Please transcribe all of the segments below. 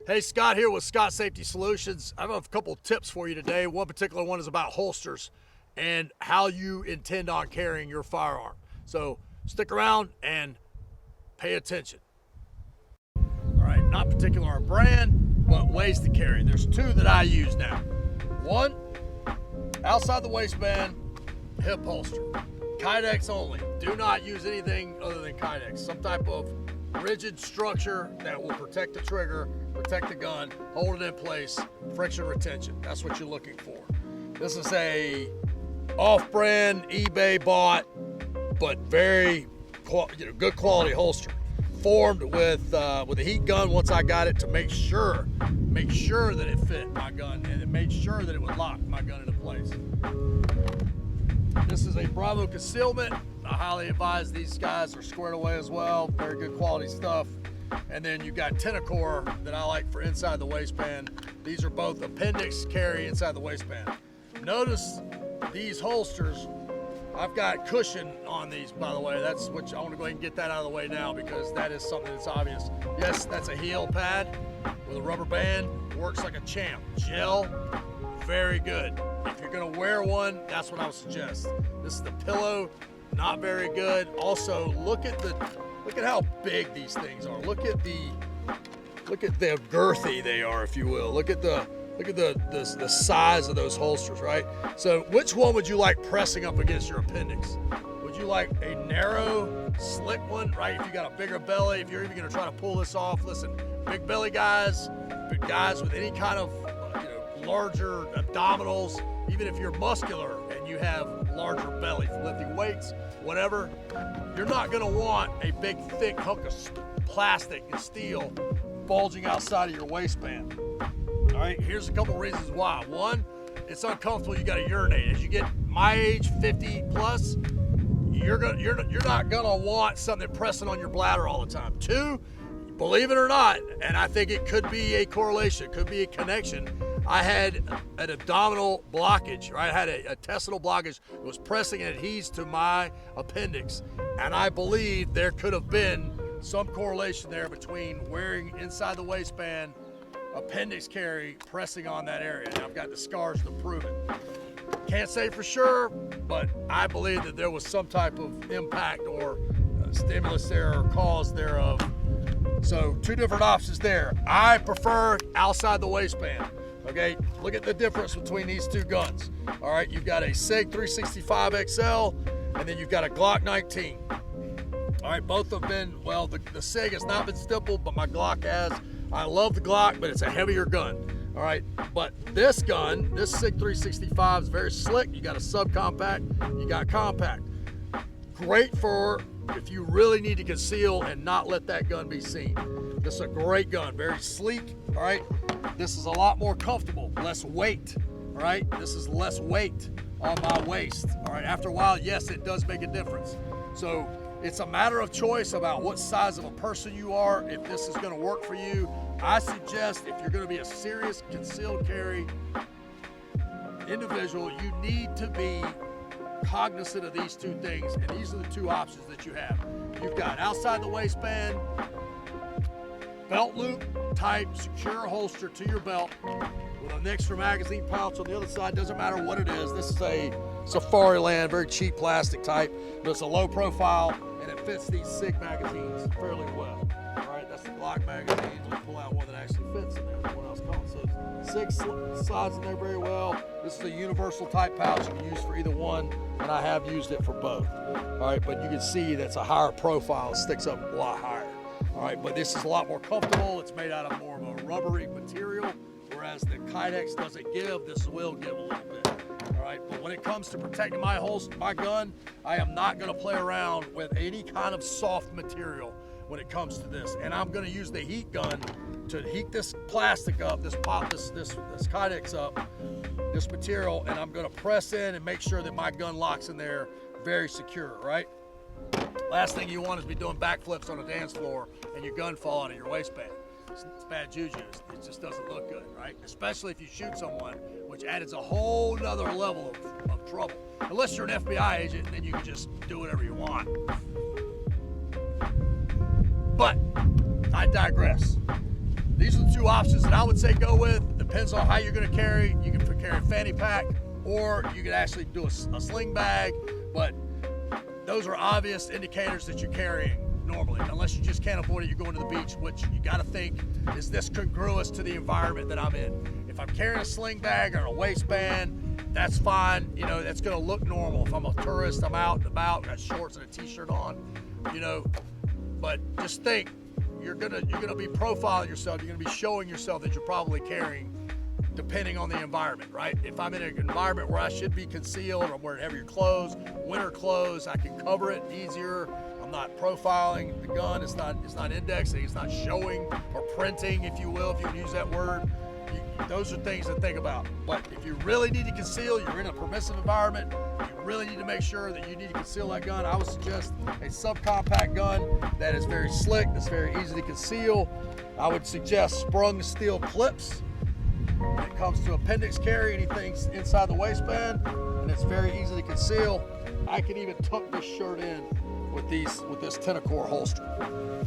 Hey, Scott here with Scott Safety Solutions. I have a couple of tips for you today. One particular one is about holsters and how you intend on carrying your firearm. So stick around and pay attention. All right, not particular brand, but ways to carry. There's two that I use now. One, outside the waistband, hip holster. Kydex only. Do not use anything other than Kydex. Some type of rigid structure that will protect the trigger, protect the gun, hold it in place, friction retention. That's what you're looking for. This is a off-brand, eBay bought, but very good quality holster. Formed with a heat gun once I got it to make sure that it fit my gun and it made sure that it would lock my gun into place. This is a Bravo concealment. I highly advise these guys are squared away as well. Very good quality stuff. And then you got Tenacore that I like for inside the waistband. These are both appendix carry inside the waistband. Notice these holsters, I've got cushion on these, by the way. That's what I want to go ahead and get that out of the way now because that is something that's obvious. Yes, that's a heel pad with a rubber band. Works like a champ. Gel, very good. If you're gonna wear one, that's what I would suggest. This is the pillow, not very good. Also, look at how big these things are. Look at the girthy they are, if you will. Look at the size of those holsters, right? So which one would you like pressing up against your appendix? Would you like a narrow, slick one, right? If you got a bigger belly, if you're even gonna try to pull this off, listen, big belly guys, big guys with any kind of larger abdominals, even if you're muscular and you have larger belly for lifting weights, whatever, you're not gonna want a big, thick hunk of plastic and steel bulging outside of your waistband. All right, here's a couple reasons why. One, it's uncomfortable, you gotta urinate. As you get my age, 50 plus, you're not gonna want something pressing on your bladder all the time. Two, believe it or not, and I think it could be a correlation, it could be a connection, I had an abdominal blockage, right? I had a intestinal blockage that was pressing and adheres to my appendix. And I believe there could have been some correlation there between wearing inside the waistband, appendix carry, pressing on that area. And I've got the scars to prove it. Can't say for sure, but I believe that there was some type of impact or stimulus there or cause thereof. So two different options there. I prefer outside the waistband. Okay, look at the difference between these two guns. All right, you've got a SIG 365 XL, and then you've got a Glock 19. All right, both have been, well, the SIG has not been stippled, but my Glock has. I love the Glock, but it's a heavier gun. All right, but this gun, this SIG 365 is very slick. You got a subcompact, you got compact. Great for if you really need to conceal and not let that gun be seen. This is a great gun, very sleek, all right? This is a lot more comfortable, less weight, all right? This is less weight on my waist, all right? After a while, yes, it does make a difference. So it's a matter of choice about what size of a person you are, if this is gonna work for you. I suggest if you're gonna be a serious concealed carry individual, you need to be cognizant of these two things, and these are the two options that you have. You've got outside the waistband, belt loop type secure holster to your belt with an extra magazine pouch on the other side. Doesn't matter what it is. This is a Safariland, very cheap plastic type, but it's a low profile and it fits these SIG magazines fairly well. All right, that's the Glock magazine. Let's pull out one that actually fits in there. The one else comes. So SIG slides in there very well. This is a universal type pouch you can use for either one, and I have used it for both. All right, but you can see that's a higher profile. It sticks up a lot higher. All right, but this is a lot more comfortable. It's made out of more of a rubbery material, whereas the Kydex doesn't give. This will give a little bit. All right, but when it comes to protecting my gun, I am not going to play around with any kind of soft material when it comes to this. And I'm going to use the heat gun to heat this plastic up, this Kydex up, this material, and I'm going to press in and make sure that my gun locks in there very secure, right? Last thing you want is be doing backflips on a dance floor and your gun fall out of your waistband. It's bad juju. It just doesn't look good, right? Especially if you shoot someone, which adds a whole nother level of trouble. Unless you're an FBI agent, then you can just do whatever you want. But I digress. These are the two options that I would say go with. Depends on how you're going to carry. You can carry a fanny pack, or you could actually do a sling bag, but those are obvious indicators that you're carrying normally, unless you just can't avoid it. You're going to the beach, which you got to think, is this congruous to the environment that I'm in? If I'm carrying a sling bag or a waistband, that's fine. You know, that's going to look normal. If I'm a tourist, I'm out and about, got shorts and a t-shirt on, you know, but just think, you're gonna be profiling yourself. You're gonna be showing yourself that you're probably carrying, depending on the environment, right? If I'm in an environment where I should be concealed, or I'm wearing heavier clothes, winter clothes, I can cover it easier. I'm not profiling the gun. It's not indexing. It's not showing or printing, if you will, if you use that word. Those are things to think about. But if you really need to conceal, you're in a permissive environment, you really need to make sure that you need to conceal that gun. I would suggest a subcompact gun that is very slick, that's very easy to conceal. I would suggest sprung steel clips. When it comes to appendix carry, anything inside the waistband, and it's very easy to conceal. I can even tuck this shirt in with this Tenacor holster.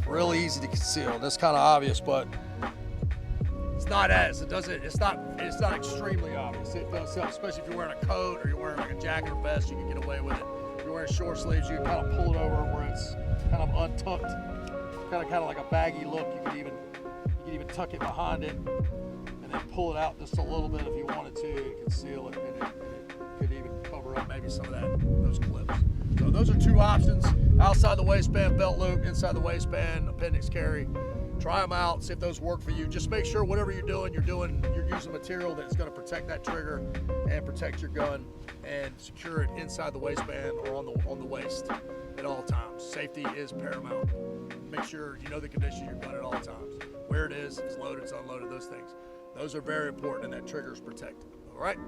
Really easy to conceal. That's kind of obvious, but it's not extremely obvious. It does help, especially if you're wearing a coat or you're wearing like a jacket or vest, you can get away with it. If you're wearing short sleeves, you can kind of pull it over where it's kind of untucked, kind of like a baggy look. You can even tuck it behind it and then pull it out just a little bit if you wanted to and conceal it, and it could even cover up maybe some of those clips. So those are two options: outside the waistband belt loop, inside the waistband appendix carry. Try them out, see if those work for you. Just make sure whatever you're doing, you're using material that's going to protect that trigger and protect your gun, and secure it inside the waistband or on the waist at all times. Safety is paramount. Make sure you know the condition of your gun at all times. Where it is, it's loaded, it's unloaded, those things. Those are very important, and that trigger is protected. All right?